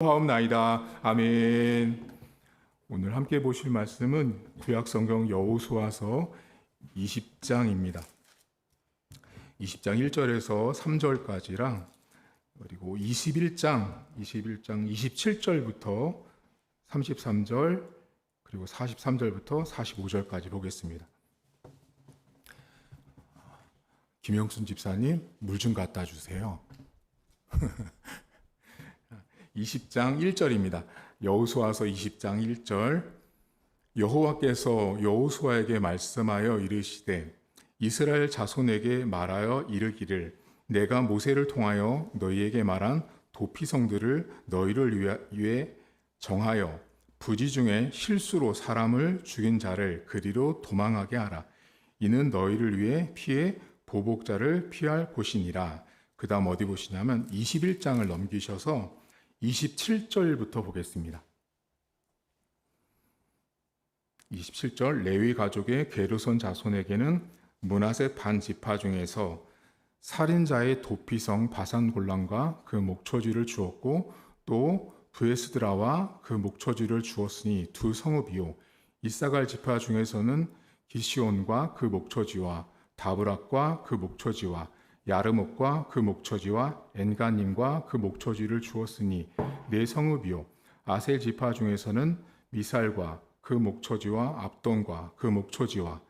하옵나이다. 아멘. 오늘 함께 보실 말씀은 구약성경 여호수아서 20장입니다. 20장 1절에서 3절까지랑 그리고 21장 27절부터 33절 그리고 43절부터 45절까지 보겠습니다. 김영순 집사님, 물 좀 갖다 주세요. 20장 1절입니다. 여호수아서 20장 1절. 여호와께서 여호수아에게 말씀하여 이르시되 이스라엘 자손에게 말하여 이르기를 내가 모세를 통하여 너희에게 말한 도피성들을 너희를 위해 정하여 부지 중에 실수로 사람을 죽인 자를 그리로 도망하게 하라. 이는 너희를 위해 피해 보복자를 피할 곳이니라. 그 다음 어디 보시냐면 21장을 넘기셔서 27절부터 보겠습니다. 27절. 레위 가족의 게르손 자손에게는 므낫세 반 지파 중에서 살인자의 도피성 바산골란과 그 목초지를 주었고 또 브에스드라와 그 목초지를 주었으니 두 성읍이요. 이사갈 지파 중에서는 기시온과 그 목초지와 다브락과 그 목초지와 야르목과 그 목초지와 엔가님과 그 목초지를 주었으니 네 성읍이요. 아셀 지파 중에서는 미살과 그 목초지와 압돈과 그 목초지와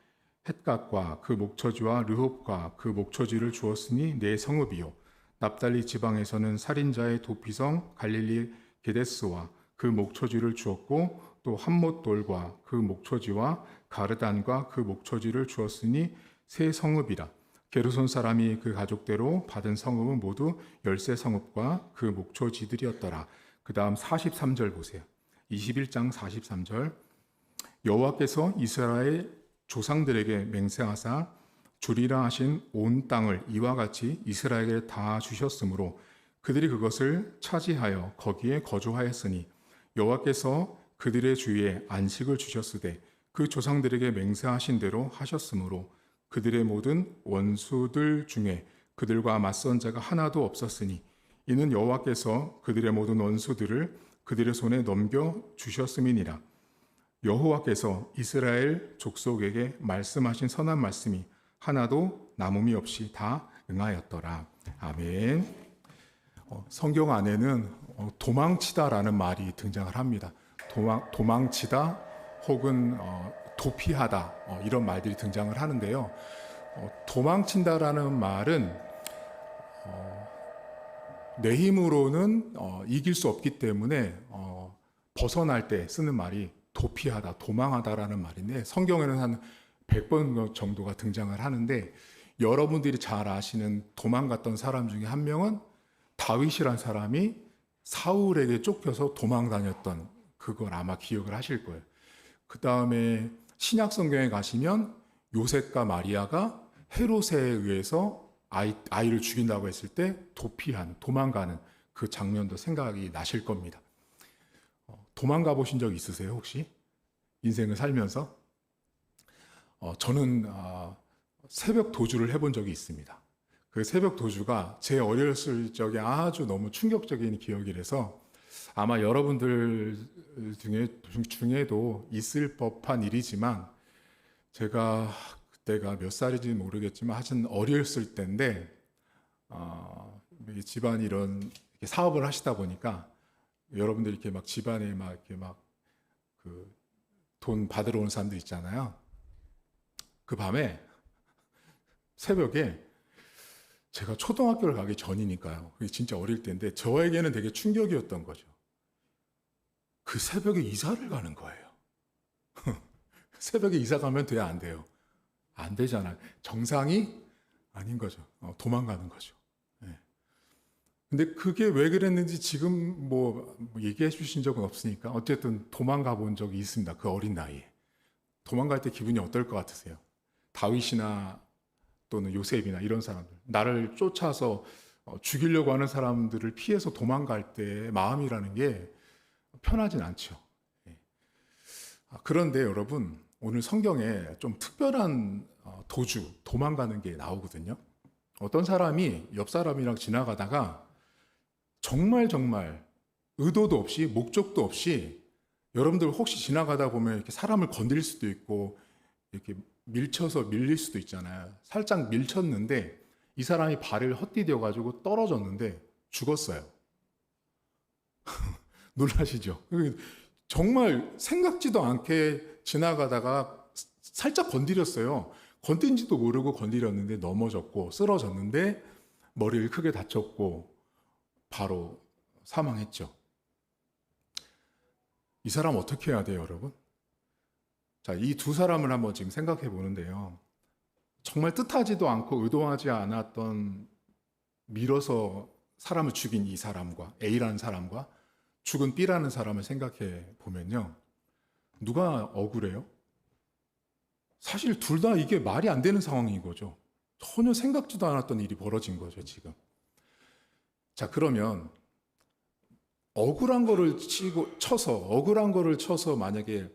헷갓과 그 목초지와 르홉과 그 목초지를 주었으니 네 성읍이요. 납달리 지방에서는 살인자의 도피성 갈릴리 게데스와 그 목초지를 주었고 또 함못돌과 그 목초지와 가르단과 그 목초지를 주었으니 세 성읍이라. 게르손 사람이 그 가족대로 받은 성읍은 모두 13성읍과 그 목초지들이었더라. 그 다음 43절 보세요. 21장 43절. 여호와께서 이스라엘 조상들에게 맹세하사 주리라 하신 온 땅을 이와 같이 이스라엘에게 다 주셨으므로 그들이 그것을 차지하여 거기에 거주하였으니 여호와께서 그들의 주위에 안식을 주셨으되 그 조상들에게 맹세하신 대로 하셨으므로 그들의 모든 원수들 중에 그들과 맞선 자가 하나도 없었으니 이는 여호와께서 그들의 모든 원수들을 그들의 손에 넘겨 주셨음이니라. 여호와께서 이스라엘 족속에게 말씀하신 선한 말씀이 하나도 남음이 없이 다 응하였더라. 아멘. 성경 안에는 도망치다라는 말이 등장을 합니다. 도망치다 혹은 도피하다 이런 말들이 등장을 하는데요. 도망친다라는 말은 내 힘으로는 이길 수 없기 때문에 벗어날 때 쓰는 말이 도피하다, 도망하다라는 말인데 성경에는 한 100번 정도가 등장을 하는데 여러분들이 잘 아시는 도망갔던 사람 중에 한 명은 다윗이란 사람이 사울에게 쫓겨서 도망 다녔던 그걸 아마 기억을 하실 거예요. 그 다음에 신약 성경에 가시면 요셉과 마리아가 헤롯에 의해서 아이를 죽인다고 했을 때 도망가는 그 장면도 생각이 나실 겁니다. 도망가 보신 적 있으세요, 혹시? 인생을 살면서? 저는 새벽 도주를 해본 적이 있습니다. 그 새벽 도주가 제 어렸을 적에 아주 너무 충격적인 기억이라서 아마 여러분들 중에도 있을 법한 일이지만 제가 그때가 몇 살인지 모르겠지만 하여튼 어렸을 때인데 집안이 이런 사업을 하시다 보니까 여러분들 이렇게 막 집안에 막 이렇게 막 그 돈 받으러 오는 사람들 있잖아요. 그 밤에 새벽에 제가 초등학교를 가기 전이니까요. 그게 진짜 어릴 때인데 저에게는 되게 충격이었던 거죠. 그 새벽에 이사를 가는 거예요. 새벽에 이사 가면 돼야 안 돼요? 안 되잖아요. 정상이 아닌 거죠. 도망가는 거죠. 근데 그게 왜 그랬는지 지금 뭐 얘기해 주신 적은 없으니까 어쨌든 도망가 본 적이 있습니다. 그 어린 나이에. 도망갈 때 기분이 어떨 것 같으세요? 다윗이나 또는 요셉이나 이런 사람들. 나를 쫓아서 죽이려고 하는 사람들을 피해서 도망갈 때 마음이라는 게 편하진 않죠. 그런데 여러분, 오늘 성경에 좀 특별한 도망가는 게 나오거든요. 어떤 사람이 옆 사람이랑 지나가다가 정말 의도도 없이 목적도 없이 여러분들 혹시 지나가다 보면 이렇게 사람을 건드릴 수도 있고 이렇게 밀쳐서 밀릴 수도 있잖아요. 살짝 밀쳤는데 이 사람이 발을 헛디뎌 가지고 떨어졌는데 죽었어요. 놀라시죠? 정말 생각지도 않게 지나가다가 살짝 건드렸어요. 건든지도 모르고 건드렸는데 넘어졌고 쓰러졌는데 머리를 크게 다쳤고 바로 사망했죠. 이 사람 어떻게 해야 돼요, 여러분? 자, 이 두 사람을 한번 지금 생각해 보는데요. 정말 뜻하지도 않고 의도하지 않았던 밀어서 사람을 죽인 이 사람과 A라는 사람과 죽은 B라는 사람을 생각해 보면요. 누가 억울해요? 사실 둘 다 이게 말이 안 되는 상황인 거죠. 전혀 생각지도 않았던 일이 벌어진 거죠, 지금. 자, 그러면 억울한 거를 억울한 거를 쳐서 만약에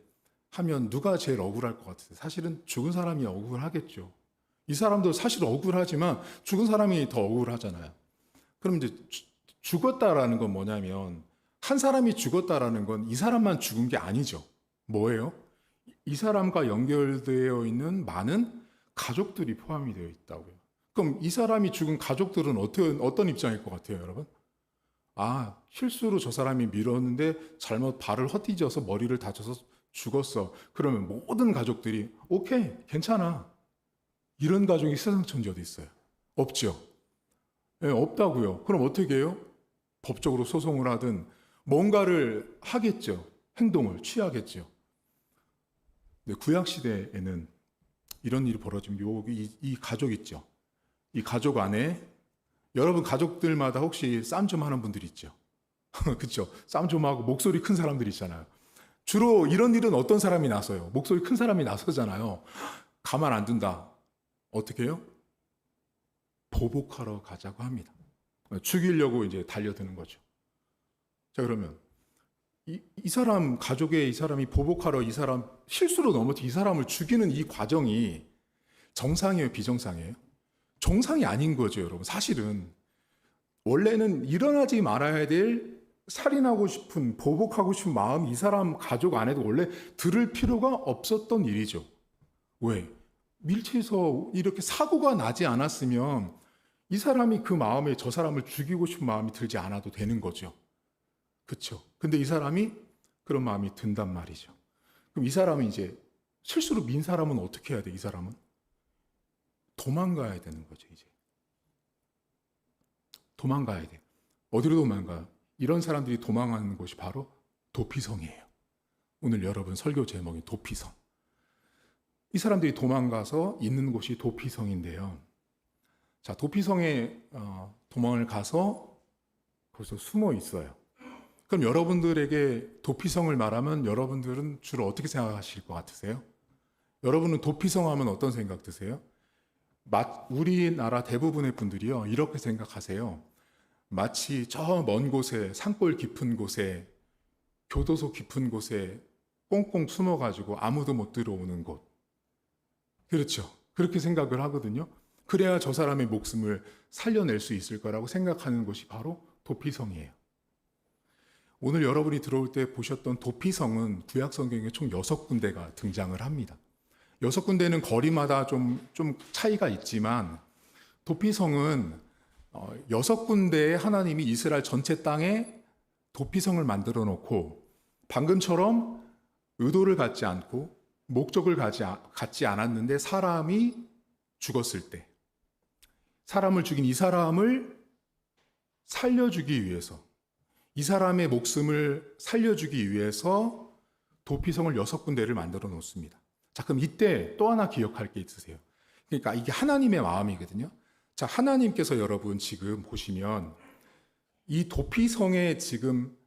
하면 누가 제일 억울할 것 같아요? 사실은 죽은 사람이 억울하겠죠. 이 사람도 사실 억울하지만 죽은 사람이 더 억울하잖아요. 그럼 이제 죽었다라는 건 뭐냐면 한 사람이 죽었다라는 건 이 사람만 죽은 게 아니죠. 뭐예요? 이 사람과 연결되어 있는 많은 가족들이 포함이 되어 있다고요. 그럼 이 사람이 죽은 가족들은 어떤 입장일 것 같아요, 여러분? 아, 실수로 저 사람이 밀었는데 잘못 발을 헛디뎌서 머리를 다쳐서 죽었어. 그러면 모든 가족들이 오케이, 괜찮아. 이런 가족이 세상 천지 어디 있어요? 없죠. 네, 없다고요. 그럼 어떻게 해요? 법적으로 소송을 하든 뭔가를 하겠죠. 행동을 취하겠죠. 근데 구약 시대에는 이런 일이 벌어지면 이 가족 있죠. 이 가족 안에 여러분 가족들마다 혹시 싸움 좀 하는 분들 있죠. 그렇죠. 싸움 좀 하고 목소리 큰 사람들 있잖아요. 주로 이런 일은 어떤 사람이 나서요? 목소리 큰 사람이 나서잖아요. 가만 안 둔다. 어떻게 해요? 보복하러 가자고 합니다. 죽이려고 이제 달려드는 거죠. 자, 그러면 이 사람 가족의 이 사람이 보복하러 이 사람 실수로 넘어져 이 사람을 죽이는 이 과정이 정상이에요, 비정상이에요? 정상이 아닌 거죠, 여러분. 사실은 원래는 일어나지 말아야 될 살인하고 싶은 보복하고 싶은 마음이 이 사람 가족 안에도 원래 들을 필요가 없었던 일이죠. 왜? 밀치해서 이렇게 사고가 나지 않았으면 이 사람이 그 마음에 저 사람을 죽이고 싶은 마음이 들지 않아도 되는 거죠. 그렇죠. 근데 이 사람이 그런 마음이 든단 말이죠. 그럼 이 사람은 이제 실수로 민 사람은 어떻게 해야 돼? 이 사람은 도망가야 되는 거죠. 이제 도망가야 돼. 어디로 도망가요? 이런 사람들이 도망하는 곳이 바로 도피성이에요. 오늘 여러분 설교 제목이 도피성. 이 사람들이 도망가서 있는 곳이 도피성인데요. 자, 도피성에 도망을 가서 거기서 숨어 있어요. 그럼 여러분들에게 도피성을 말하면 여러분들은 주로 어떻게 생각하실 것 같으세요? 여러분은 도피성 하면 어떤 생각 드세요? 우리나라 대부분의 분들이요, 이렇게 생각하세요. 마치 저 먼 곳에, 산골 깊은 곳에, 교도소 깊은 곳에 꽁꽁 숨어가지고 아무도 못 들어오는 곳. 그렇죠. 그렇게 생각을 하거든요. 그래야 저 사람의 목숨을 살려낼 수 있을 거라고 생각하는 곳이 바로 도피성이에요. 오늘 여러분이 들어올 때 보셨던 도피성은 구약 성경에 총 6군데가 등장을 합니다. 6군데는 거리마다 좀 차이가 있지만 도피성은 6군데에 하나님이 이스라엘 전체 땅에 도피성을 만들어 놓고 방금처럼 의도를 갖지 않고 목적을 갖지 않았는데 사람이 죽었을 때 사람을 죽인 이 사람을 살려주기 위해서 이 사람의 목숨을 살려주기 위해서 도피성을 6군데를 만들어 놓습니다. 자, 그럼 이때 또 하나 기억할 게 있으세요. 그러니까 이게 하나님의 마음이거든요. 자, 하나님께서 여러분 지금 보시면 이 도피성에 지금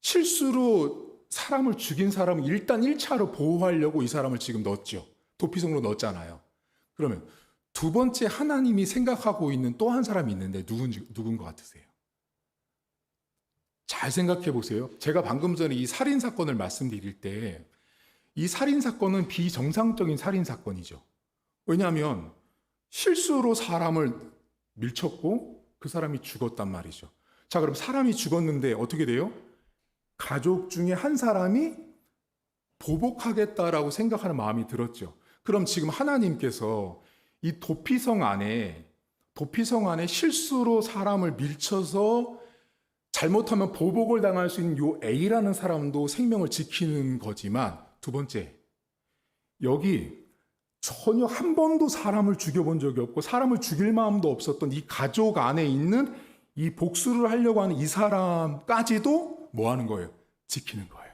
실수로 사람을 죽인 사람을 일단 1차로 보호하려고 이 사람을 지금 넣었죠. 도피성으로 넣었잖아요. 그러면 두 번째 하나님이 생각하고 있는 또 한 사람이 있는데 누군 것 같으세요? 잘 생각해 보세요. 제가 방금 전에 이 살인 사건을 말씀드릴 때 이 살인 사건은 비정상적인 살인 사건이죠. 왜냐하면 실수로 사람을 밀쳤고 그 사람이 죽었단 말이죠. 자, 그럼 사람이 죽었는데 어떻게 돼요? 가족 중에 한 사람이 보복하겠다라고 생각하는 마음이 들었죠. 그럼 지금 하나님께서 이 도피성 안에 실수로 사람을 밀쳐서 잘못하면 보복을 당할 수 있는 요 A라는 사람도 생명을 지키는 거지만, 두 번째, 여기 전혀 한 번도 사람을 죽여본 적이 없고 사람을 죽일 마음도 없었던 이 가족 안에 있는 이 복수를 하려고 하는 이 사람까지도 뭐 하는 거예요? 지키는 거예요.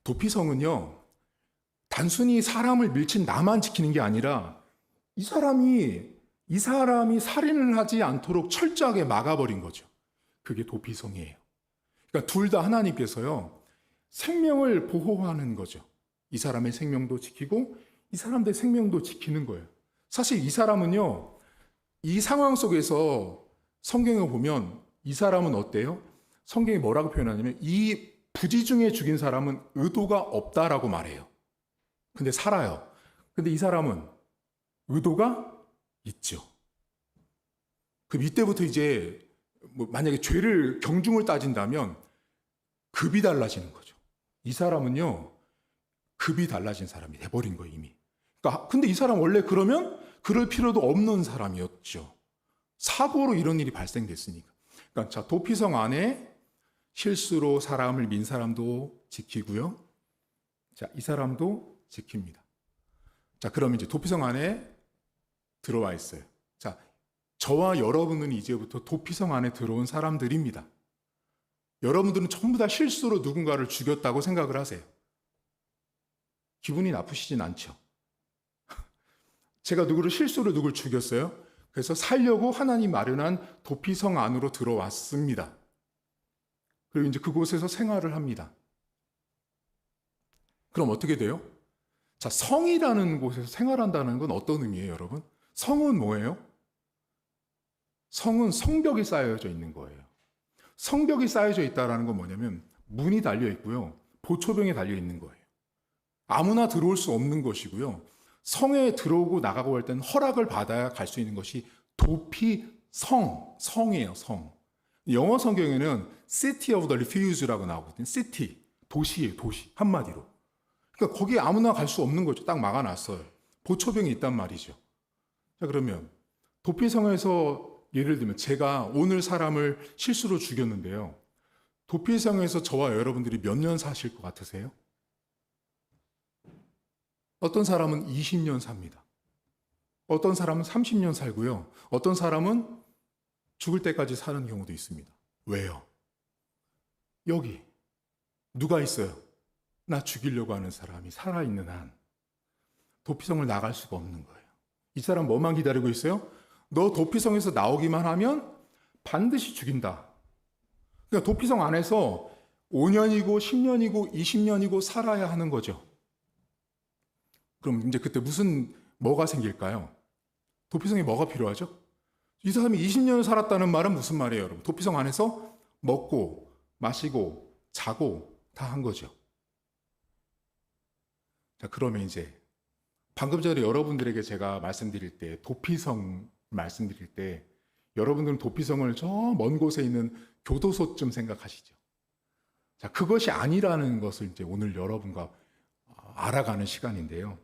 도피성은요, 단순히 사람을 밀친 나만 지키는 게 아니라 이 사람이 살인을 하지 않도록 철저하게 막아버린 거죠. 그게 도피성이에요. 그러니까 둘 다 하나님께서요, 생명을 보호하는 거죠. 이 사람의 생명도 지키고 이 사람들의 생명도 지키는 거예요. 사실 이 사람은요, 이 상황 속에서 성경에 보면 이 사람은 어때요? 성경이 뭐라고 표현하냐면 이 부지 중에 죽인 사람은 의도가 없다라고 말해요. 근데 살아요. 근데 이 사람은 의도가 있죠. 그럼 이때부터 이제 만약에 죄를 경중을 따진다면 급이 달라지는 거죠. 이 사람은요, 급이 달라진 사람이 돼버린 거예요, 이미. 그러니까 근데 이 사람 원래 그러면 그럴 필요도 없는 사람이었죠. 사고로 이런 일이 발생됐으니까. 그러니까 자, 도피성 안에 실수로 사람을 민 사람도 지키고요. 자, 이 사람도 지킵니다. 자, 그럼 이제 도피성 안에 들어와 있어요. 자, 저와 여러분은 이제부터 도피성 안에 들어온 사람들입니다. 여러분들은 전부 다 실수로 누군가를 죽였다고 생각을 하세요. 기분이 나쁘시진 않죠. 제가 실수로 누굴 죽였어요. 그래서 살려고 하나님 마련한 도피성 안으로 들어왔습니다. 그리고 이제 그곳에서 생활을 합니다. 그럼 어떻게 돼요? 자, 성이라는 곳에서 생활한다는 건 어떤 의미예요, 여러분? 성은 뭐예요? 성은 성벽이 쌓여져 있는 거예요. 성벽이 쌓여져 있다는 건 뭐냐면 문이 달려 있고요. 보초병이 달려 있는 거예요. 아무나 들어올 수 없는 것이고요. 성에 들어오고 나가고 할 때는 허락을 받아야 갈 수 있는 것이 성이에요, 성. 영어 성경에는 City of the Refuge라고 나오거든요. City, 도시예요, 도시. 한마디로. 그러니까 거기에 아무나 갈 수 없는 거죠. 딱 막아놨어요. 보초병이 있단 말이죠. 자, 그러면 도피성에서 예를 들면 제가 오늘 사람을 실수로 죽였는데요. 도피성에서 저와 여러분들이 몇 년 사실 것 같으세요? 어떤 사람은 20년 삽니다. 어떤 사람은 30년 살고요. 어떤 사람은 죽을 때까지 사는 경우도 있습니다. 왜요? 여기 누가 있어요? 나 죽이려고 하는 사람이 살아있는 한 도피성을 나갈 수가 없는 거예요. 이 사람 뭐만 기다리고 있어요? 너 도피성에서 나오기만 하면 반드시 죽인다. 그러니까 도피성 안에서 5년이고 10년이고 20년이고 살아야 하는 거죠. 그럼 이제 그때 뭐가 생길까요? 도피성에 뭐가 필요하죠? 이 사람이 20년을 살았다는 말은 무슨 말이에요, 여러분? 도피성 안에서 먹고, 마시고, 자고 다 한 거죠. 자, 그러면 이제 방금 전에 여러분들에게 제가 말씀드릴 때, 도피성 말씀드릴 때, 여러분들은 도피성을 저 먼 곳에 있는 교도소쯤 생각하시죠. 자, 그것이 아니라는 것을 이제 오늘 여러분과 알아가는 시간인데요.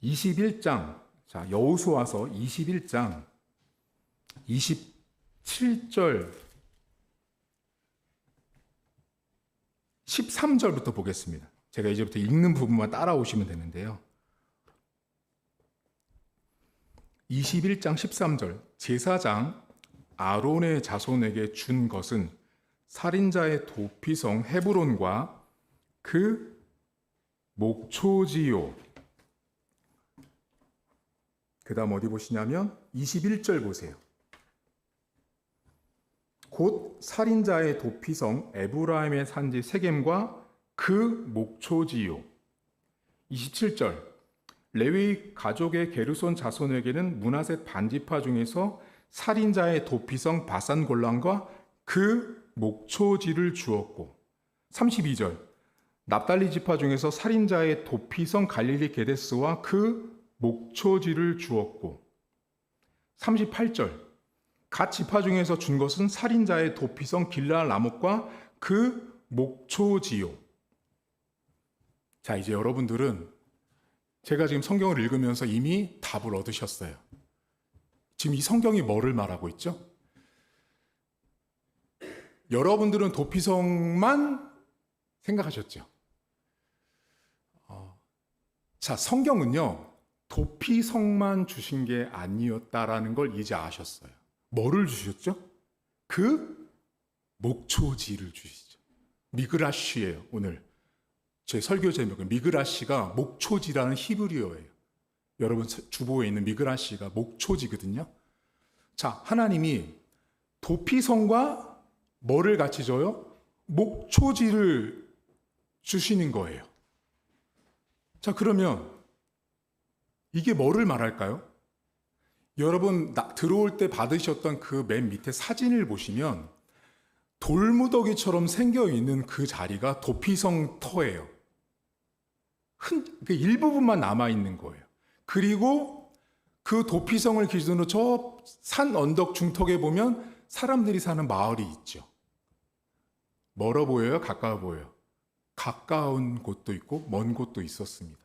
21장, 자, 여호수아서 21장 27절 13절부터 보겠습니다. 제가 이제부터 읽는 부분만 따라오시면 되는데요. 21장 13절, 제사장 아론의 자손에게 준 것은 살인자의 도피성 헤브론과 그 목초지요. 그 다음 어디 보시냐면 21절 보세요. 곧 살인자의 도피성 에브라임의 산지 세겜과 그 목초지요. 27절 레위 가족의 게르손 자손에게는 므낫세 반지파 중에서 살인자의 도피성 바산 골란과 그 목초지를 주었고 32절 납달리 지파 중에서 살인자의 도피성 갈릴리 게데스와 그 목초지를 주었고 38절 갓 지파 중에서 준 것은 살인자의 도피성 길르앗 라못과 그 목초지요. 자, 이제 여러분들은 제가 지금 성경을 읽으면서 이미 답을 얻으셨어요. 지금 이 성경이 뭐를 말하고 있죠? 여러분들은 도피성만 생각하셨죠? 자, 성경은요, 도피성만 주신 게 아니었다라는 걸 이제 아셨어요. 뭐를 주셨죠? 그 목초지를 주시죠. 미그라시예요. 오늘 제 설교 제목은 미그라시가 목초지라는 히브리어예요. 여러분 주보에 있는 미그라시가 목초지거든요. 자, 하나님이 도피성과 뭐를 같이 줘요? 목초지를 주시는 거예요. 자, 그러면 이게 뭐를 말할까요? 여러분 들어올 때 받으셨던 그 맨 밑에 사진을 보시면 돌무더기처럼 생겨있는 그 자리가 도피성 터예요. 그 일부분만 남아있는 거예요. 그리고 그 도피성을 기준으로 저 산 언덕 중턱에 보면 사람들이 사는 마을이 있죠. 멀어 보여요? 가까워 보여요? 가까운 곳도 있고 먼 곳도 있었습니다.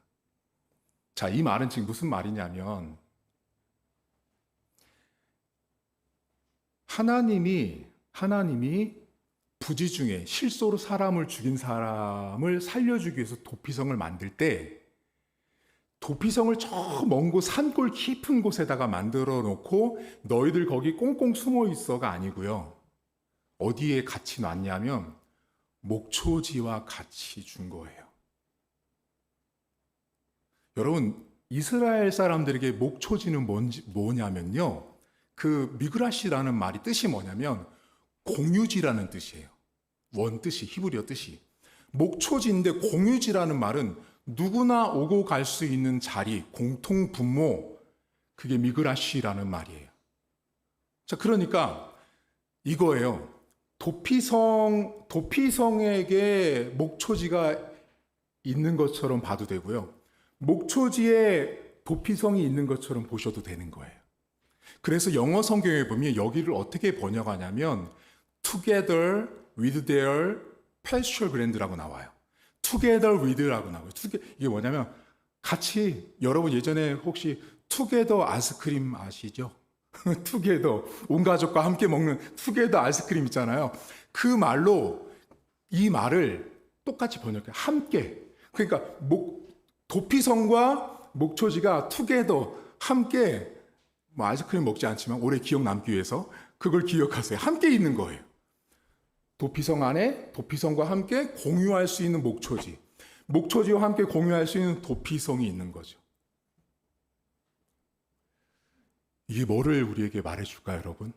자, 이 말은 지금 무슨 말이냐면 하나님이 부지 중에 실소로 사람을 죽인 사람을 살려주기 위해서 도피성을 만들 때 도피성을 저 먼 곳 산골 깊은 곳에다가 만들어 놓고 너희들 거기 꽁꽁 숨어 있어가 아니고요. 어디에 같이 놨냐면 목초지와 같이 준 거예요. 여러분, 이스라엘 사람들에게 목초지는 뭐냐면요. 그 미그라시라는 말이 뜻이 뭐냐면 공유지라는 뜻이에요. 원뜻이, 히브리어 뜻이. 목초지인데 공유지라는 말은 누구나 오고 갈 수 있는 자리, 공통 분모, 그게 미그라시라는 말이에요. 자, 그러니까 이거예요. 도피성에게 목초지가 있는 것처럼 봐도 되고요. 목초지에 도피성이 있는 것처럼 보셔도 되는 거예요. 그래서 영어 성경에 보면 여기를 어떻게 번역하냐면 Together with their pasture ground라고 나와요. Together with라고 나와요. 이게 뭐냐면 같이, 여러분 예전에 혹시 투게더 아이스크림 아시죠? 투게더, 온 가족과 함께 먹는 투게더 아이스크림 있잖아요. 그 말로 이 말을 똑같이 번역해요. 함께. 그러니까 도피성과 목초지가 투게더, 함께, 뭐 아이스크림 먹지 않지만 오래 기억 남기 위해서 그걸 기억하세요. 함께 있는 거예요. 도피성 안에 도피성과 함께 공유할 수 있는 목초지, 목초지와 함께 공유할 수 있는 도피성이 있는 거죠. 이게 뭐를 우리에게 말해줄까요, 여러분?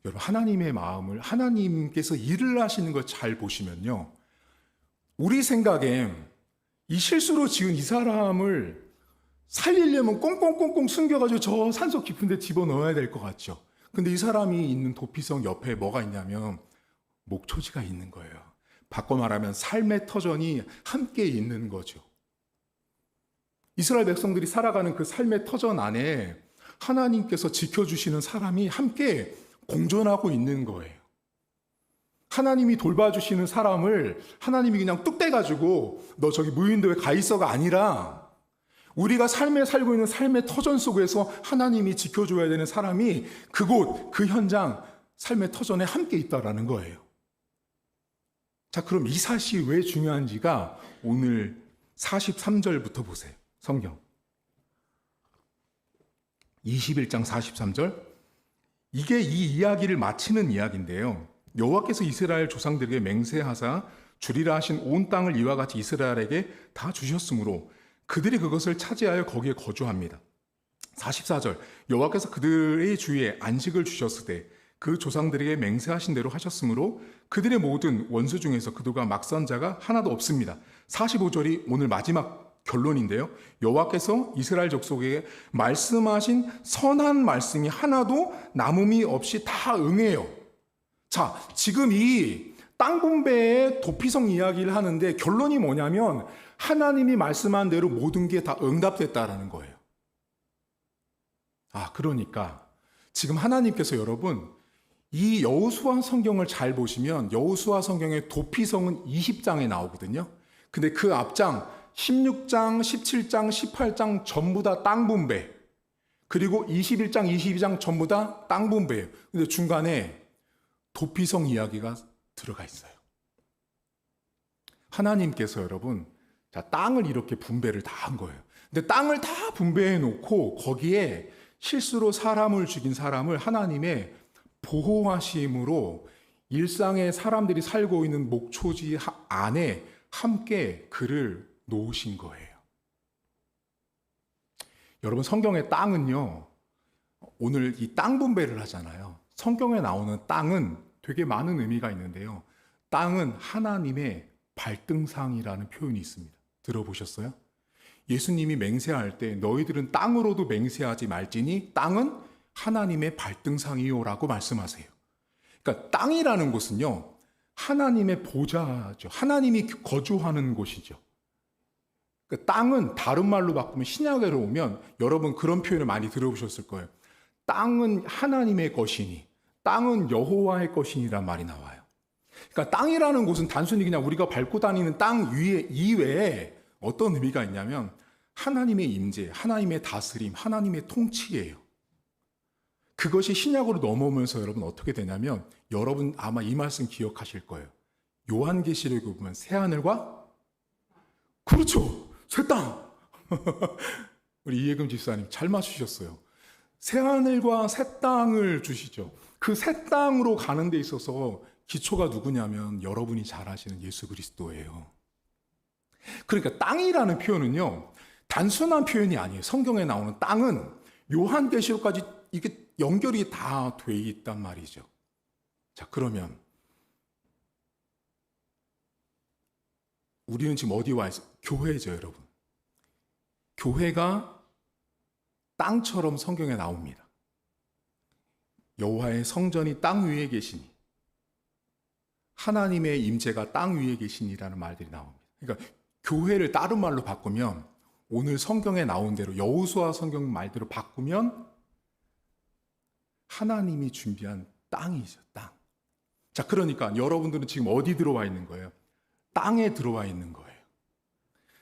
여러분, 하나님의 마음을, 하나님께서 일을 하시는 걸 잘 보시면요, 우리 생각엔 이 실수로 지은 이 사람을 살리려면 꽁꽁꽁꽁 숨겨가지고 저 산속 깊은 데 집어넣어야 될 것 같죠. 근데 이 사람이 있는 도피성 옆에 뭐가 있냐면 목초지가 있는 거예요. 바꿔 말하면 삶의 터전이 함께 있는 거죠. 이스라엘 백성들이 살아가는 그 삶의 터전 안에 하나님께서 지켜주시는 사람이 함께 공존하고 있는 거예요. 하나님이 돌봐주시는 사람을 하나님이 그냥 뚝 떼가지고 너 저기 무인도에 가 있어가 아니라 우리가 삶에 살고 있는 삶의 터전 속에서 하나님이 지켜줘야 되는 사람이 그곳, 그 현장, 삶의 터전에 함께 있다라는 거예요. 자, 그럼 이 사실이 왜 중요한지가 오늘 43절부터 보세요. 성경 21장 43절. 이게 이 이야기를 마치는 이야기인데요. 여호와께서 이스라엘 조상들에게 맹세하사 주리라 하신 온 땅을 이와 같이 이스라엘에게 다 주셨으므로 그들이 그것을 차지하여 거기에 거주합니다. 44절. 여호와께서 그들의 주위에 안식을 주셨으되 그 조상들에게 맹세하신 대로 하셨으므로 그들의 모든 원수 중에서 그들과 막선 자가 하나도 없습니다. 45절이 오늘 마지막 결론인데요. 여호와께서 이스라엘 족속에게 말씀하신 선한 말씀이 하나도 남음이 없이 다 응해요. 자, 지금 이 땅 분배의 도피성 이야기를 하는데 결론이 뭐냐면 하나님이 말씀한 대로 모든 게 다 응답됐다라는 거예요. 아, 그러니까 지금 하나님께서 여러분 이 여호수아 성경을 잘 보시면 여호수아 성경의 도피성은 20장에 나오거든요. 근데 그 앞장 16장, 17장, 18장 전부 다 땅 분배. 그리고 21장, 22장 전부 다 땅 분배예요. 근데 중간에 도피성 이야기가 들어가 있어요. 하나님께서 여러분 땅을 이렇게 분배를 다 한 거예요. 근데 땅을 다 분배해 놓고 거기에 실수로 사람을 죽인 사람을 하나님의 보호하심으로 일상에 사람들이 살고 있는 목초지 안에 함께 그를 놓으신 거예요. 여러분 성경의 땅은요, 오늘 이 땅 분배를 하잖아요. 성경에 나오는 땅은 되게 많은 의미가 있는데요. 땅은 하나님의 발등상이라는 표현이 있습니다. 들어보셨어요? 예수님이 맹세할 때 너희들은 땅으로도 맹세하지 말지니 땅은 하나님의 발등상이요라고 말씀하세요. 그러니까 땅이라는 곳은요, 하나님의 보좌죠. 하나님이 거주하는 곳이죠. 그러니까 땅은 다른 말로 바꾸면 신약으로 오면 여러분 그런 표현을 많이 들어보셨을 거예요. 땅은 하나님의 것이니, 땅은 여호와의 것이니란 말이 나와요. 그러니까 땅이라는 곳은 단순히 그냥 우리가 밟고 다니는 땅 위에 이외에 어떤 의미가 있냐면 하나님의 임재, 하나님의 다스림, 하나님의 통치예요. 그것이 신약으로 넘어오면서 여러분 어떻게 되냐면 여러분 아마 이 말씀 기억하실 거예요. 요한계시록에 보면 새하늘과 그렇죠. 새 땅. 우리 이혜금 집사님 잘 맞추셨어요. 새하늘과 새 땅을 주시죠. 그 새 땅으로 가는 데 있어서 기초가 누구냐면 여러분이 잘 아시는 예수 그리스도예요. 그러니까 땅이라는 표현은요, 단순한 표현이 아니에요. 성경에 나오는 땅은 요한계시록까지 이게 연결이 다 돼 있단 말이죠. 자, 그러면 우리는 지금 어디 와 있어요? 교회죠, 여러분. 교회가 땅처럼 성경에 나옵니다. 여호와의 성전이 땅 위에 계시니 하나님의 임재가 땅 위에 계시니라는 말들이 나옵니다. 그러니까 교회를 다른 말로 바꾸면 오늘 성경에 나온 대로 여호수아 성경 말대로 바꾸면 하나님이 준비한 땅이죠, 땅. 자, 그러니까 여러분들은 지금 어디 들어와 있는 거예요? 땅에 들어와 있는 거예요.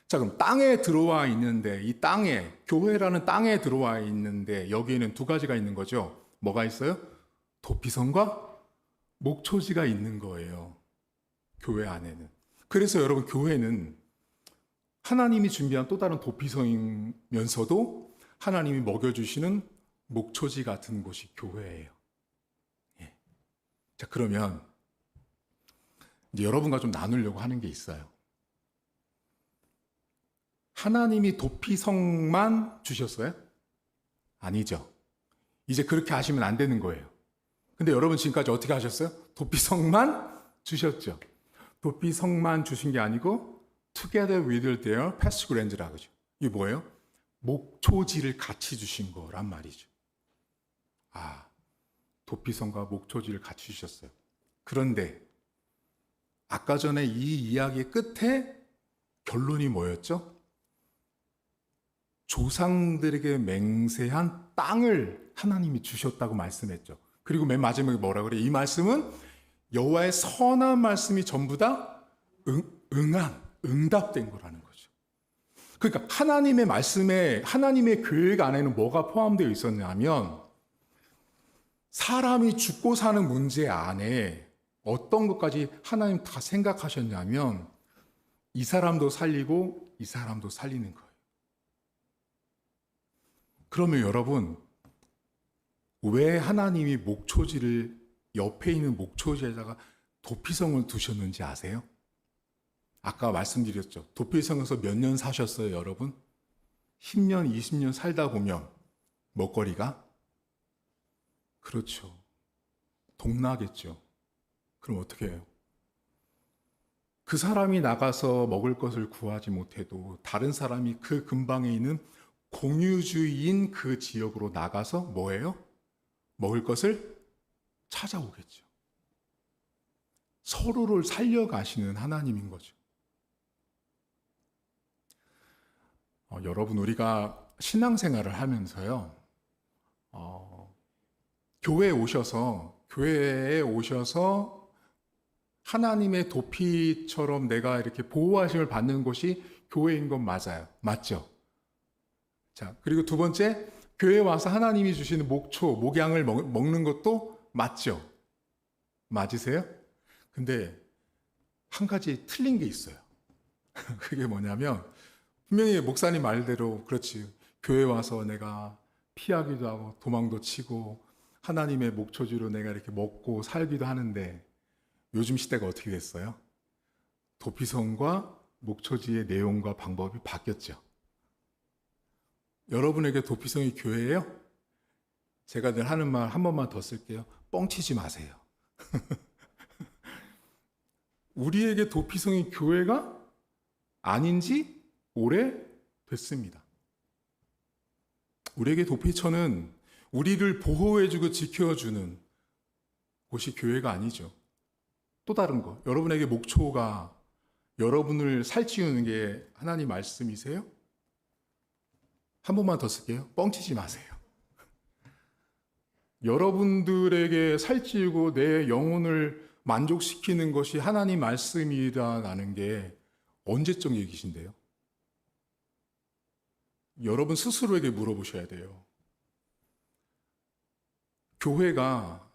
자, 그럼 땅에 들어와 있는데 이 땅에 교회라는 땅에 들어와 있는데 여기에는 두 가지가 있는 거죠. 뭐가 있어요? 도피성과 목초지가 있는 거예요. 교회 안에는. 그래서 여러분 교회는 하나님이 준비한 또 다른 도피성이면서도 하나님이 먹여주시는 목초지 같은 곳이 교회예요. 예. 자, 그러면 이제 여러분과 좀 나누려고 하는 게 있어요. 하나님이 도피성만 주셨어요? 아니죠. 이제 그렇게 하시면 안 되는 거예요. 근데 여러분 지금까지 어떻게 하셨어요? 도피성만 주셨죠. 도피성만 주신 게 아니고 together with their pasture 하죠. 이게 뭐예요? 목초지를 같이 주신 거란 말이죠. 아, 도피성과 목초지를 같이 주셨어요. 그런데 아까 전에 이 이야기의 끝에 결론이 뭐였죠? 조상들에게 맹세한 땅을 하나님이 주셨다고 말씀했죠. 그리고 맨 마지막에 뭐라 그래요? 이 말씀은 여호와의 선한 말씀이 전부 다 응답된 거라는 거죠. 그러니까 하나님의 말씀에, 하나님의 계획 안에는 뭐가 포함되어 있었냐면 사람이 죽고 사는 문제 안에 어떤 것까지 하나님 다 생각하셨냐면 이 사람도 살리고 이 사람도 살리는 거예요. 그러면 여러분, 왜 하나님이 목초지를 옆에 있는 목초지에다가 도피성을 두셨는지 아세요? 아까 말씀드렸죠. 도피성에서 몇 년 사셨어요, 여러분? 10년, 20년 살다 보면 먹거리가? 그렇죠. 동나겠죠. 그럼 어떻게 해요? 그 사람이 나가서 먹을 것을 구하지 못해도 다른 사람이 그 근방에 있는 공유주의인 그 지역으로 나가서 뭐예요? 먹을 것을 찾아오겠죠. 서로를 살려가시는 하나님인 거죠. 여러분, 우리가 신앙생활을 하면서요, 교회에 오셔서 하나님의 도피처럼 내가 이렇게 보호하심을 받는 곳이 교회인 건 맞아요. 맞죠? 자, 그리고 두 번째, 교회에 와서 하나님이 주시는 목초, 목양을 먹는 것도 맞죠? 맞으세요? 근데 한 가지 틀린 게 있어요. 그게 뭐냐면, 분명히 목사님 말대로, 그렇지. 교회 와서 내가 피하기도 하고, 도망도 치고, 하나님의 목초지로 내가 이렇게 먹고 살기도 하는데, 요즘 시대가 어떻게 됐어요? 도피성과 목초지의 내용과 방법이 바뀌었죠. 여러분에게 도피성이 교회예요? 제가 늘 하는 말 한 번만 더 쓸게요. 뻥치지 마세요. 우리에게 도피성이 교회가 아닌지 오래 됐습니다. 우리에게 도피처는 우리를 보호해주고 지켜주는 곳이 교회가 아니죠. 또 다른 거, 여러분에게 목초가 여러분을 살찌우는 게 하나님 말씀이세요? 한 번만 더 쓸게요. 뻥치지 마세요. 여러분들에게 살찌우고 내 영혼을 만족시키는 것이 하나님 말씀이라는 게 언제적 얘기신데요? 여러분 스스로에게 물어보셔야 돼요. 교회가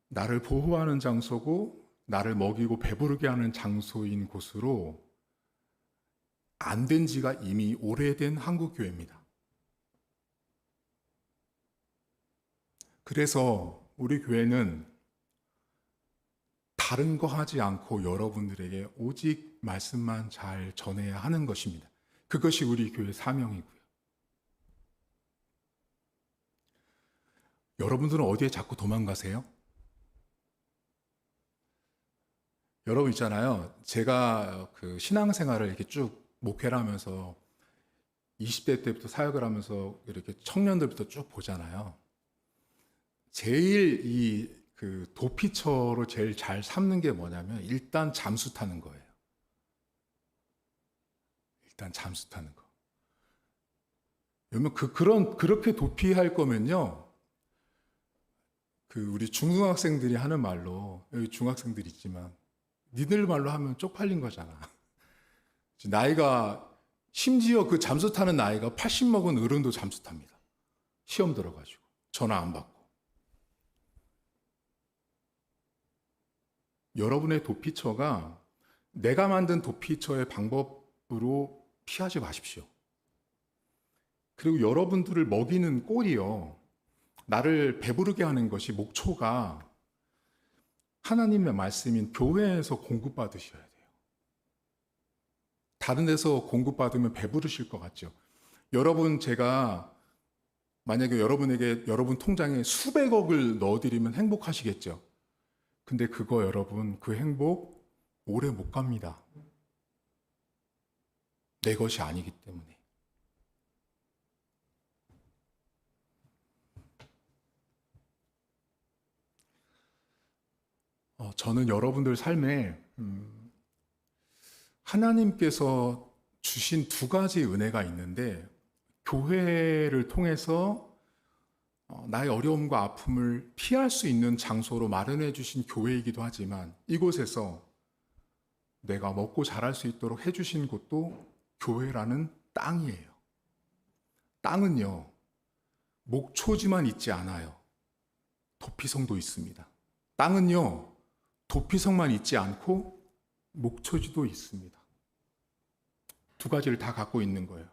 나를 보호하는 장소고 나를 먹이고 배부르게 하는 장소인 곳으로 안 된 지가 이미 오래된 한국교회입니다. 그래서 우리 교회는 다른 거 하지 않고 여러분들에게 오직 말씀만 잘 전해야 하는 것입니다. 그것이 우리 교회 사명이고요. 여러분들은 어디에 자꾸 도망가세요? 여러분 있잖아요. 제가 그 신앙생활을 이렇게 쭉 목회를 하면서 20대 때부터 사역을 하면서 이렇게 청년들부터 쭉 보잖아요. 제일 이 그 도피처로 제일 잘 삼는 게 뭐냐면 일단 잠수 타는 거예요. 일단 잠수 타는 거. 여러분 그렇게 도피할 거면요. 그 우리 중등학생들이 하는 말로 여기 중학생들 있지만 니들 말로 하면 쪽팔린 거잖아. 나이가 심지어 그 잠수 타는 나이가 80 먹은 어른도 잠수 탑니다. 시험 들어가지고 전화 안 받고. 여러분의 도피처가 내가 만든 도피처의 방법으로 피하지 마십시오. 그리고 여러분들을 먹이는 꼴이요. 나를 배부르게 하는 것이 목초가 하나님의 말씀인 교회에서 공급받으셔야 돼요. 다른 데서 공급받으면 배부르실 것 같죠. 여러분 제가 만약에 여러분에게 여러분 통장에 수백억을 넣어드리면 행복하시겠죠. 근데 그거 여러분 그 행복 오래 못 갑니다. 내 것이 아니기 때문에. 저는 여러분들 삶에 하나님께서 주신 두 가지 은혜가 있는데 교회를 통해서 나의 어려움과 아픔을 피할 수 있는 장소로 마련해 주신 교회이기도 하지만 이곳에서 내가 먹고 자랄 수 있도록 해주신 곳도 교회라는 땅이에요. 땅은요, 목초지만 있지 않아요. 도피성도 있습니다. 땅은요, 도피성만 있지 않고 목초지도 있습니다. 두 가지를 다 갖고 있는 거예요.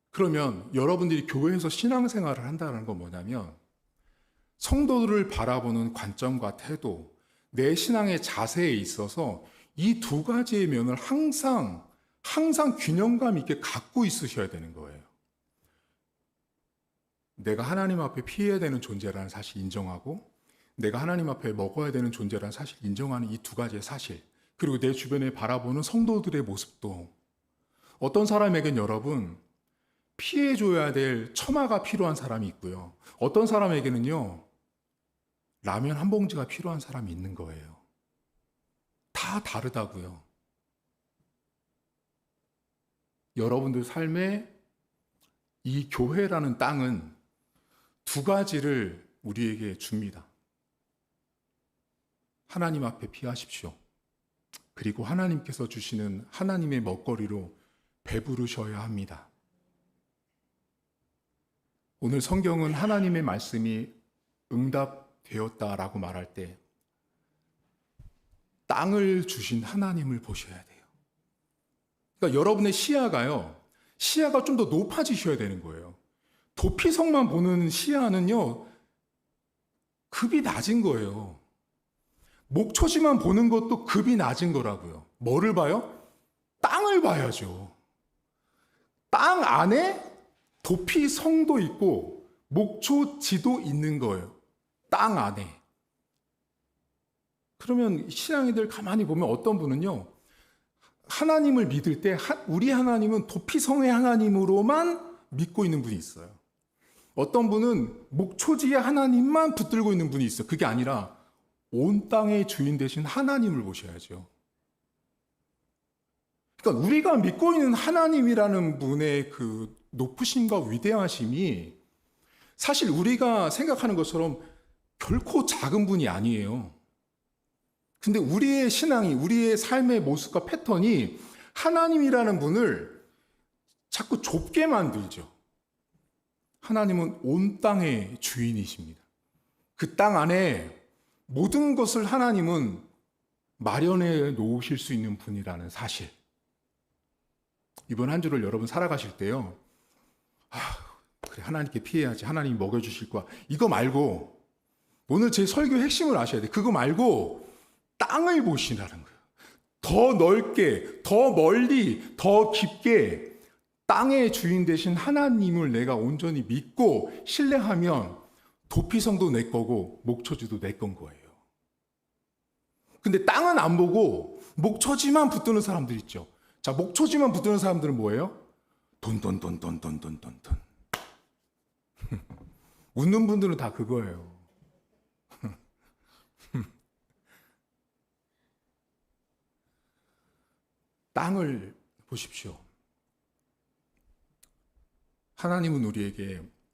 그러면 여러분들이 교회에서 신앙생활을 한다는 건 뭐냐면 성도들을 바라보는 관점과 태도, 내 신앙의 자세에 있어서 이 두 가지의 면을 항상 균형감 있게 갖고 있으셔야 되는 거예요. 내가 하나님 앞에 피해야 되는 존재라는 사실 인정하고 내가 하나님 앞에 먹어야 되는 존재라는 사실 인정하는 이 두 가지의 사실, 그리고 내 주변에 바라보는 성도들의 모습도 어떤 사람에겐 여러분 피해줘야 될 처마가 필요한 사람이 있고요. 어떤 사람에게는요, 라면 한 봉지가 필요한 사람이 있는 거예요. 다 다르다고요. 여러분들 삶에 이 교회라는 땅은 두 가지를 우리에게 줍니다. 하나님 앞에 피하십시오. 그리고 하나님께서 주시는 하나님의 먹거리로 배부르셔야 합니다. 오늘 성경은 하나님의 말씀이 응답되었다라고 말할 때 땅을 주신 하나님을 보셔야 돼요. 그러니까 여러분의 시야가 좀 더 높아지셔야 되는 거예요. 도피성만 보는 시야는요, 급이 낮은 거예요. 목초지만 보는 것도 급이 낮은 거라고요. 뭐를 봐요? 땅을 봐야죠. 땅 안에 도피성도 있고 목초지도 있는 거예요. 땅 안에. 그러면 신앙인들 가만히 보면 어떤 분은요, 하나님을 믿을 때 우리 하나님은 도피성의 하나님으로만 믿고 있는 분이 있어요. 어떤 분은 목초지의 하나님만 붙들고 있는 분이 있어요. 그게 아니라 온 땅의 주인 되신 하나님을 보셔야죠. 그러니까 우리가 믿고 있는 하나님이라는 분의 그 높으심과 위대하심이 사실 우리가 생각하는 것처럼 결코 작은 분이 아니에요. 근데 우리의 신앙이, 우리의 삶의 모습과 패턴이 하나님이라는 분을 자꾸 좁게 만들죠. 하나님은 온 땅의 주인이십니다. 그 땅 안에 모든 것을 하나님은 마련해 놓으실 수 있는 분이라는 사실. 이번 한 주를 여러분 살아가실 때요, 그래, 하나님께 피해야지. 하나님이 먹여주실 거야. 이거 말고, 오늘 제 설교 핵심을 아셔야 돼요. 그거 말고 땅을 보시라는 거예요. 더 넓게, 더 멀리, 더 깊게 땅의 주인 되신 하나님을 내가 온전히 믿고 신뢰하면 도피성도 내 거고 목초지도 내 건 거예요. 근데 땅은 안 보고 목초지만 붙드는 사람들 있죠. 자, 목초지만 붙드는 사람들은 뭐예요? 돈. 웃는 분들은 다 그거예요. 땅을 보십시오. 하나님은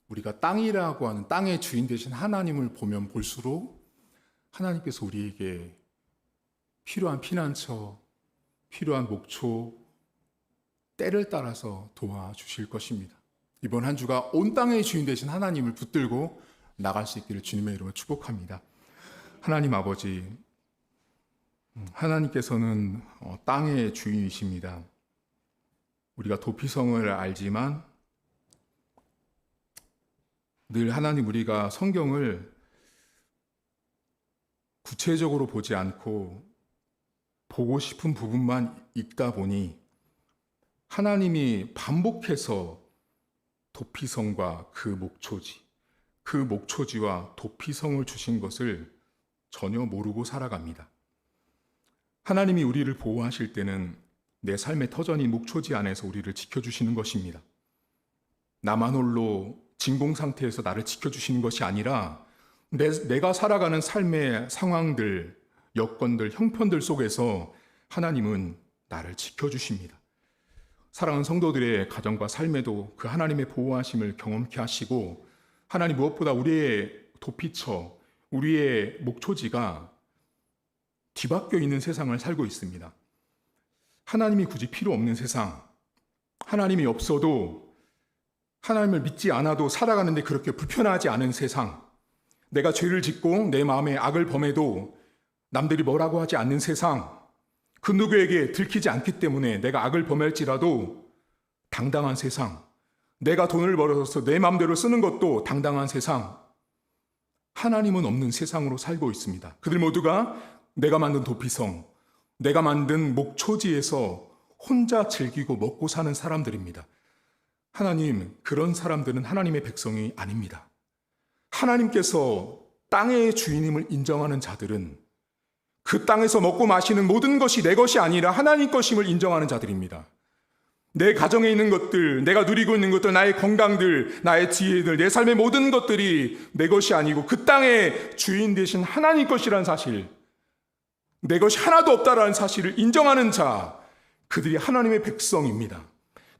우리가 땅이라고 하는 땅의 주인 되신 하나님을 보면 볼수록 하나님께서 우리에게 필요한 피난처, 필요한 목초, 때를 따라서 도와주실 것입니다. 이번 한 주가 온 땅의 주인 되신 하나님을 붙들고 나갈 수 있기를 주님의 이름으로 축복합니다. 하나님 아버지, 하나님께서는 땅의 주인이십니다. 우리가 도피성을 알지만 늘 하나님, 우리가 성경을 구체적으로 보지 않고 보고 싶은 부분만 읽다 보니 하나님이 반복해서 도피성과 그 목초지와 도피성을 주신 것을 전혀 모르고 살아갑니다. 하나님이 우리를 보호하실 때는 내 삶의 터전인 목초지 안에서 우리를 지켜주시는 것입니다. 나만 홀로 진공 상태에서 나를 지켜주시는 것이 아니라 내가 살아가는 삶의 상황들, 여건들, 형편들 속에서 하나님은 나를 지켜주십니다. 사랑하는 성도들의 가정과 삶에도 그 하나님의 보호하심을 경험케 하시고, 하나님 무엇보다 우리의 도피처, 우리의 목초지가 뒤바뀌어 있는 세상을 살고 있습니다. 하나님이 굳이 필요 없는 세상, 하나님이 없어도, 하나님을 믿지 않아도 살아가는데 그렇게 불편하지 않은 세상, 내가 죄를 짓고 내 마음에 악을 범해도 남들이 뭐라고 하지 않는 세상, 그 누구에게 들키지 않기 때문에 내가 악을 범할지라도 당당한 세상, 내가 돈을 벌어서 내 마음대로 쓰는 것도 당당한 세상, 하나님은 없는 세상으로 살고 있습니다. 그들 모두가 내가 만든 도피성, 내가 만든 목초지에서 혼자 즐기고 먹고 사는 사람들입니다. 하나님, 그런 사람들은 하나님의 백성이 아닙니다. 하나님께서 땅의 주인임을 인정하는 자들은 그 땅에서 먹고 마시는 모든 것이 내 것이 아니라 하나님 것임을 인정하는 자들입니다. 내 가정에 있는 것들, 내가 누리고 있는 것들, 나의 건강들, 나의 지혜들, 내 삶의 모든 것들이 내 것이 아니고 그 땅의 주인 되신 하나님 것이라는 사실, 내 것이 하나도 없다라는 사실을 인정하는 자, 그들이 하나님의 백성입니다.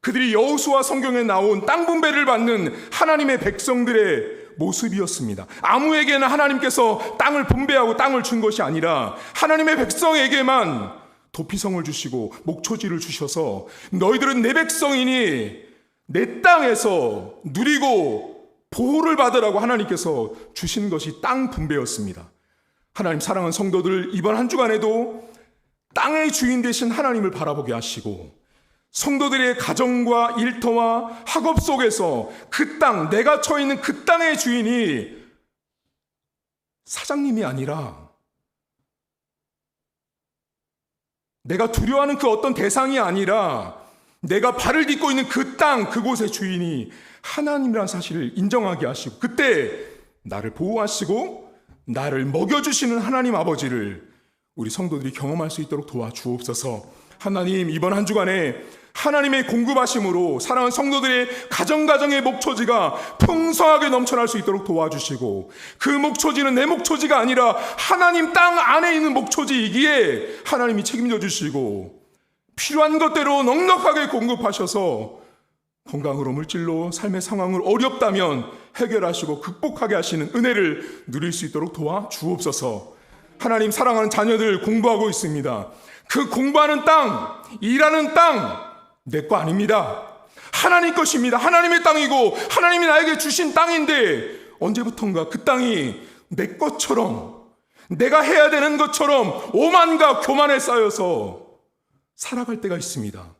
그들이 여호수아 성경에 나온 땅 분배를 받는 하나님의 백성들의 모습이었습니다. 아무에게나 하나님께서 땅을 분배하고 땅을 준 것이 아니라 하나님의 백성에게만 도피성을 주시고 목초지를 주셔서 너희들은 내 백성이니 내 땅에서 누리고 보호를 받으라고 하나님께서 주신 것이 땅 분배였습니다. 하나님 사랑하는 성도들, 이번 한 주간에도 땅의 주인 되신 하나님을 바라보게 하시고 성도들의 가정과 일터와 학업 속에서 그 땅, 내가 처해 있는 그 땅의 주인이 사장님이 아니라 내가 두려워하는 그 어떤 대상이 아니라 내가 발을 딛고 있는 그 땅, 그곳의 주인이 하나님이라는 사실을 인정하게 하시고 그때 나를 보호하시고 나를 먹여주시는 하나님 아버지를 우리 성도들이 경험할 수 있도록 도와주옵소서. 하나님, 이번 한 주간에 하나님의 공급하심으로 사랑하는 성도들의 가정의 목초지가 풍성하게 넘쳐날 수 있도록 도와주시고 그 목초지는 내 목초지가 아니라 하나님 땅 안에 있는 목초지이기에 하나님이 책임져 주시고 필요한 것대로 넉넉하게 공급하셔서 건강으로 물질로 삶의 상황을 어렵다면 해결하시고 극복하게 하시는 은혜를 누릴 수 있도록 도와주옵소서. 하나님, 사랑하는 자녀들 공부하고 있습니다. 그 공부하는 땅, 일하는 땅 내 거 아닙니다. 하나님 것입니다. 하나님의 땅이고 하나님이 나에게 주신 땅인데 언제부턴가 그 땅이 내 것처럼, 내가 해야 되는 것처럼 오만과 교만에 쌓여서 살아갈 때가 있습니다.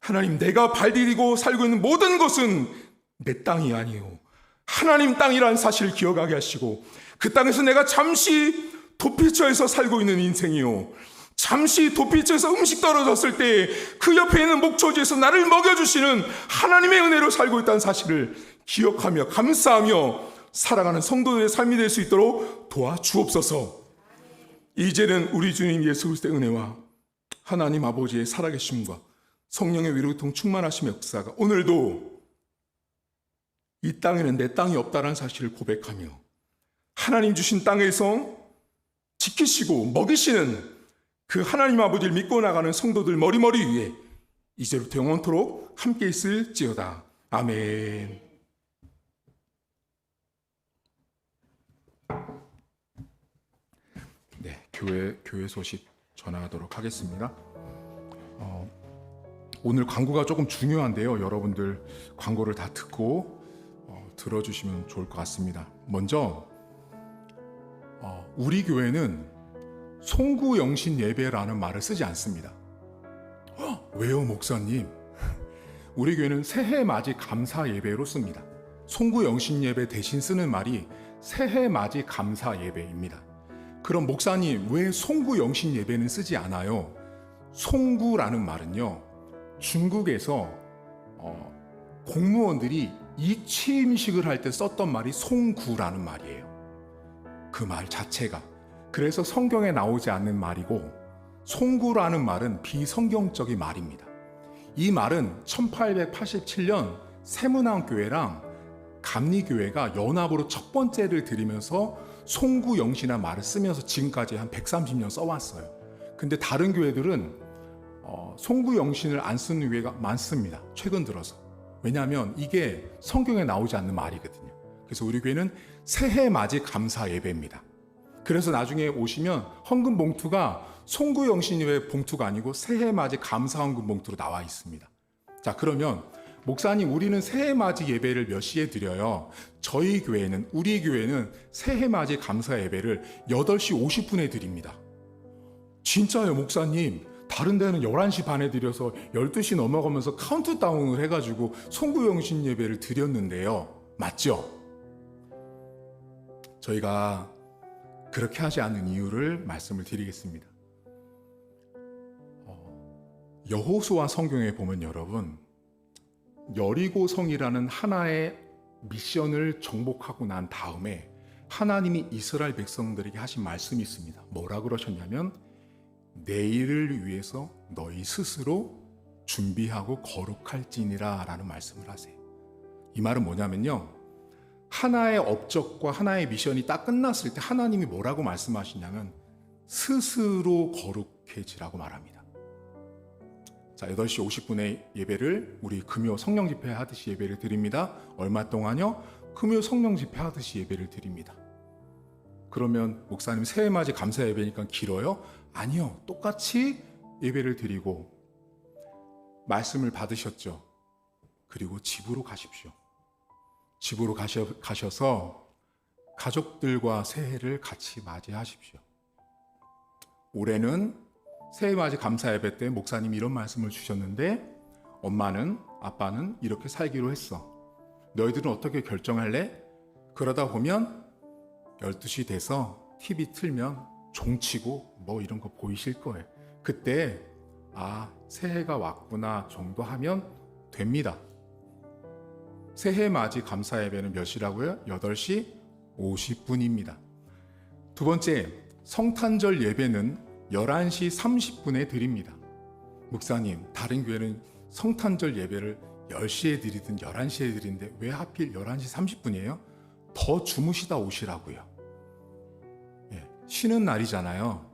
하나님, 내가 발디디고 살고 있는 모든 것은 내 땅이 아니에요. 하나님 땅이라는 사실을 기억하게 하시고 그 땅에서 내가 잠시 도피처에서 살고 있는 인생이요, 잠시 도피처에서 음식 떨어졌을 때 그 옆에 있는 목초지에서 나를 먹여주시는 하나님의 은혜로 살고 있다는 사실을 기억하며 감사하며 살아가는 성도들의 삶이 될 수 있도록 도와주옵소서. 이제는 우리 주님 예수 그리스도의 은혜와 하나님 아버지의 살아계심과 성령의 위로통 충만하심의 역사가 오늘도 이 땅에는 내 땅이 없다는 사실을 고백하며 하나님 주신 땅에서 지키시고 먹이시는 그 하나님 아버지를 믿고 나가는 성도들 머리머리 위에 이제부터 영원토록 함께 있을지어다. 아멘. 네, 교회 소식 전하도록 하겠습니다. 오늘 광고가 조금 중요한데요. 여러분들 광고를 다 듣고 들어주시면 좋을 것 같습니다. 먼저 우리 교회는 송구영신 예배라는 말을 쓰지 않습니다. 왜요, 목사님? 우리 교회는 새해 맞이 감사 예배로 씁니다. 송구영신 예배 대신 쓰는 말이 새해 맞이 감사 예배입니다. 그럼 목사님, 왜 송구영신 예배는 쓰지 않아요? 송구라는 말은요, 중국에서 공무원들이 이취임식을 할 때 썼던 말이 송구라는 말이에요. 그 말 자체가. 그래서 성경에 나오지 않는 말이고 송구라는 말은 비성경적인 말입니다. 이 말은 1887년 세문왕교회랑 감리교회가 연합으로 첫 번째를 들이면서 송구영신이라는 말을 쓰면서 지금까지 한 130년 써왔어요. 근데 다른 교회들은 송구영신을 안 쓰는 교회가 많습니다. 최근 들어서. 왜냐하면 이게 성경에 나오지 않는 말이거든요. 그래서 우리 교회는 새해 맞이 감사 예배입니다. 그래서 나중에 오시면 헌금 봉투가 송구영신의 봉투가 아니고 새해 맞이 감사 헌금 봉투로 나와 있습니다. 자, 그러면 목사님, 우리는 새해 맞이 예배를 몇 시에 드려요? 우리 교회는 새해 맞이 감사 예배를 8시 50분에 드립니다. 진짜요, 목사님? 다른 데는 11시 반에 드려서 12시 넘어가면서 카운트다운을 해가지고 송구영신 예배를 드렸는데요. 맞죠? 저희가 그렇게 하지 않는 이유를 말씀을 드리겠습니다. 여호수아 성경에 보면 여러분, 여리고성이라는 하나의 미션을 정복하고 난 다음에 하나님이 이스라엘 백성들에게 하신 말씀이 있습니다. 뭐라 그러셨냐면 내일을 위해서 너희 스스로 준비하고 거룩할지니라 라는 말씀을 하세요. 이 말은 뭐냐면요, 하나의 업적과 하나의 미션이 딱 끝났을 때 하나님이 뭐라고 말씀하시냐면 스스로 거룩해지라고 말합니다. 자, 8시 50분에 예배를 우리 금요 성령 집회 하듯이 예배를 드립니다. 얼마 동안요? 금요 성령 집회 하듯이 예배를 드립니다. 그러면 목사님 새해맞이 감사 예배니까 길어요? 아니요. 똑같이 예배를 드리고 말씀을 받으셨죠. 그리고 집으로 가십시오. 집으로 가셔서 가족들과 새해를 같이 맞이하십시오. 올해는 새해맞이 감사 예배 때 목사님이 이런 말씀을 주셨는데, 엄마는 아빠는 이렇게 살기로 했어. 너희들은 어떻게 결정할래? 그러다 보면 12시 돼서 TV 틀면 종치고 뭐 이런 거 보이실 거예요. 그때 새해가 왔구나 정도 하면 됩니다. 새해 맞이 감사 예배는 몇 시라고요? 8시 50분입니다. 두 번째, 성탄절 예배는 11시 30분에 드립니다. 목사님, 다른 교회는 성탄절 예배를 10시에 드리든 11시에 드리는데 왜 하필 11시 30분이에요? 더 주무시다 오시라고요. 쉬는 날이잖아요.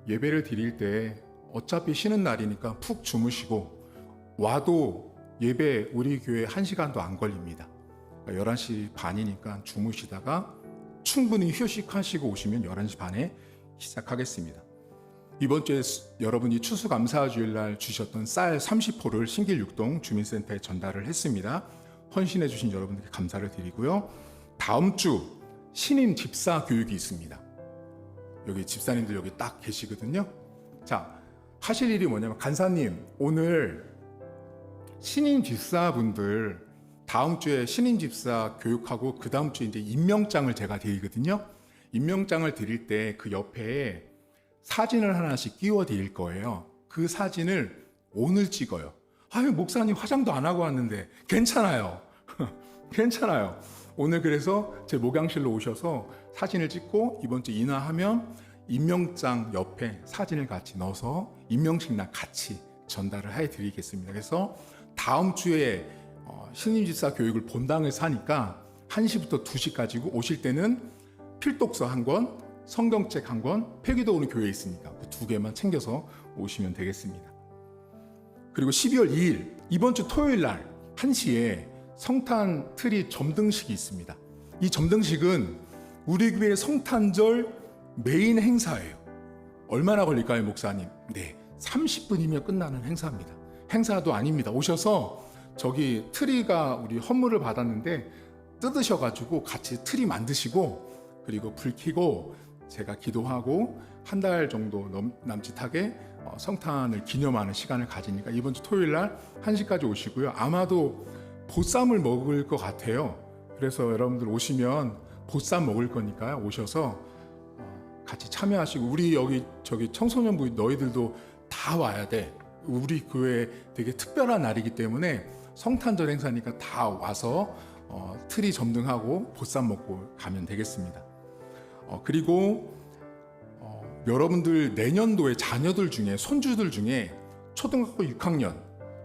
예배를 드릴 때 어차피 쉬는 날이니까 푹 주무시고 와도 예배 우리 교회 1시간도 안 걸립니다. 11시 반이니까 주무시다가 충분히 휴식하시고 오시면 11시 반에 시작하겠습니다. 이번 주에 여러분이 추수감사주일날 주셨던 쌀 30포를 신길육동 주민센터에 전달을 했습니다. 헌신해 주신 여러분들께 감사를 드리고요. 다음 주 신임 집사 교육이 있습니다. 여기 집사님들 여기 딱 계시거든요. 자, 하실 일이 뭐냐면, 간사님 오늘 신임 집사분들 다음 주에 신임 집사 교육하고 그 다음 주에 이제 임명장을 제가 드리거든요. 임명장을 드릴 때 그 옆에 사진을 하나씩 끼워 드릴 거예요. 그 사진을 오늘 찍어요. 아유, 목사님 화장도 안 하고 왔는데. 괜찮아요. 괜찮아요. 오늘 그래서 제 목양실로 오셔서 사진을 찍고 이번 주 인화하면 임명장 옆에 사진을 같이 넣어서 임명식 날 같이 전달을 해드리겠습니다. 그래서 다음 주에 신임집사 교육을 본당에서 하니까 1시부터 2시까지고, 오실 때는 필독서 한 권, 성경책 한 권, 폐기도 오는 교회에 있으니까 그 2개만 챙겨서 오시면 되겠습니다. 그리고 12월 2일 이번 주 토요일 날 1시에 성탄 트리 점등식이 있습니다. 이 점등식은 우리 교회 성탄절 메인 행사예요. 얼마나 걸릴까요, 목사님? 네, 30분이면 끝나는 행사입니다. 행사도 아닙니다. 오셔서 저기 트리가 우리 헌물을 받았는데 뜯으셔가지고 같이 트리 만드시고, 그리고 불 켜고 제가 기도하고 한 달 정도 남짓하게 성탄을 기념하는 시간을 가지니까 이번 주 토요일 날 1시까지 오시고요. 아마도 보쌈을 먹을 것 같아요. 그래서 여러분들 오시면 보쌈 먹을 거니까요. 오셔서 같이 참여하시고, 우리 여기 저기 청소년부 너희들도 다 와야 돼. 우리 교회 되게 특별한 날이기 때문에 성탄절 행사니까 다 와서 트리 점등하고 보쌈 먹고 가면 되겠습니다. 그리고 여러분들 내년도에 자녀들 중에, 손주들 중에 초등학교 6학년,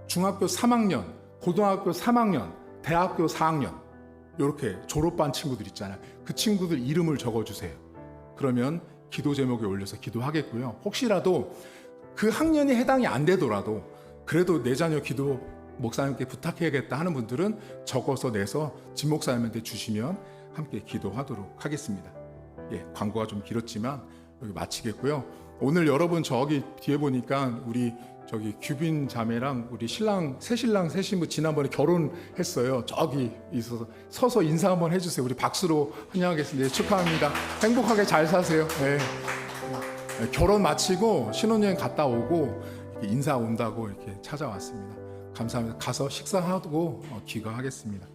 중학교 3학년, 고등학교 3학년, 대학교 4학년 이렇게 졸업반 친구들 있잖아요. 그 친구들 이름을 적어주세요. 그러면 기도 제목에 올려서 기도하겠고요. 혹시라도 그 학년이 해당이 안 되더라도 그래도 내 자녀 기도 목사님께 부탁해야겠다 하는 분들은 적어서 내서 진 목사님한테 주시면 함께 기도하도록 하겠습니다. 광고가 좀 길었지만 여기 마치겠고요. 오늘 여러분 저기 뒤에 보니까 우리 저기 규빈 자매랑 우리 새신랑 새신부 지난번에 결혼했어요. 저기 있어서 서서 인사 한번 해주세요. 우리 박수로 환영하겠습니다. 축하합니다. 행복하게 잘 사세요. 결혼 마치고 신혼여행 갔다 오고 인사 온다고 이렇게 찾아왔습니다. 감사합니다. 가서 식사하고 귀가하겠습니다.